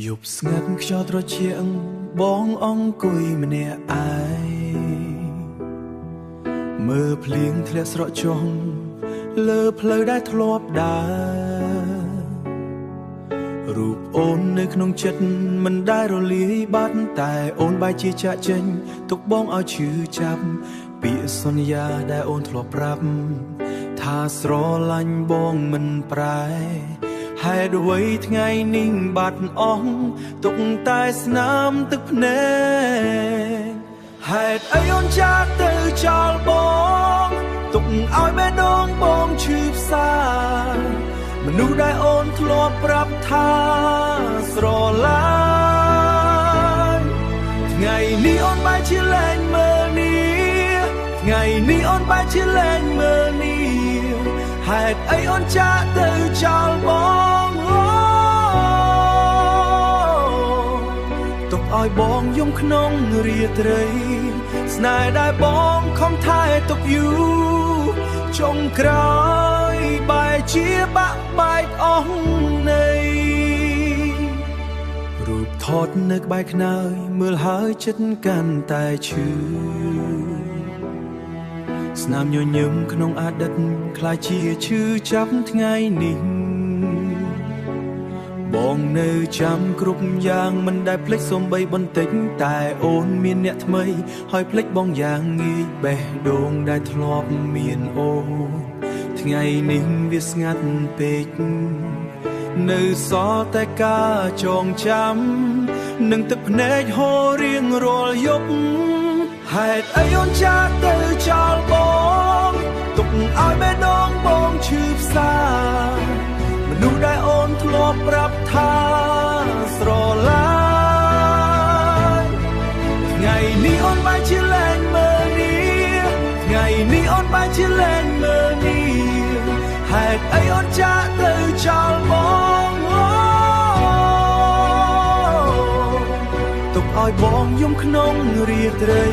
យប់ស្ងាត់ខ្យល់ត្រជាក់បងអង្គុយម្នាក់ឯងមើលភ្លៀងធ្លាក់ស្រកចុះលើផ្លូវដែលធ្លាប់ដើររូបអូននៅក្នុងចិត្តមិនដែលរលាយបាត់តែអូនបែរជាចាក់ចេញទុកបងឲ្យឈឺចាប់ពាក្យសន្យាដែលអូនធ្លាប់ប្រាប់ថាស្រឡាញ់បងមិនប្រែហេតុអ្វីថ្ងៃនេះបាត់អស់ទុកតែស្នាមទឹកភ្នែកហេតុអីអូនចាកទៅចោលបងទុកឲ្យបេះដូងបងឈឺផ្សាមនុស្សដែលអូនធ្លាប់ប្រាប់ថាស្រឡាញ់ថ្ងៃនេះអូនបែរជាលែងមើលនេះថ្ងៃនេះអូនបែរជាលែងមើលនេះហេតុអីអូនចាកទៅចោលបងទុកឲ្យបងយំក្នុងរាត្រីស្នេហ៍ដែលបងខំថែទុកយូរចុងក្រោយបែរជាបាក់បែកអស់នៃរូបថតនៅក្បែរខ្នើយមើលហើយចិត្តកាន់តែឈឺស្នាមញញឹមក្នុងអតីតខ្លាចជាឈឺចាប់ថ្ងៃនេះបងនៅចាំគ្រប់យ៉ាងមិនដែលភ្លេចសូម្បីបន្តិចតែអូនមានអ្នកថ្មីហើយភ្លេចបងយ៉ាងងាយបេះដូងដែលធ្លាប់មានអូនថ្ងៃនេះវាស្ងាត់ពេកនៅសល់តែការចងចាំនិងទឹកភ្នែកហូររៀងរាល់យប់ហេតុអីអូនចាកទៅចោលបងទុកឲ្យបេះដូងបងឈឺផ្សាមនុស្សដែលអូនធ្លាប់ប្រាប់ថាស្រឡាញ់ថ្ងៃនេះអូនបែរជាលែងមើលនេះថ្ងៃនេះអូនបែរជាលែងមើលនេះហេតុអីអូនចាកទៅចោលបងទុកឲ្យបងយំក្នុងរាត្រី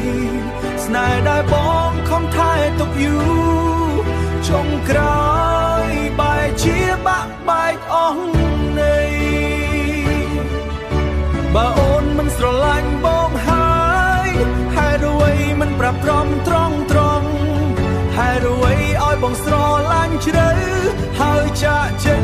ស្នេហ៍ដែលបងខំថែទុកយូរចុងក្រោយបែរជាបាក់បែកអស់នៃបើអូនមិនស្រឡាញ់បងហើយហេតុអ្វីមិនប្រាប់ត្រង់ហេតុអ្វីឲ្យបងស្រឡាញ់ជ្រៅហើយចាកចេញ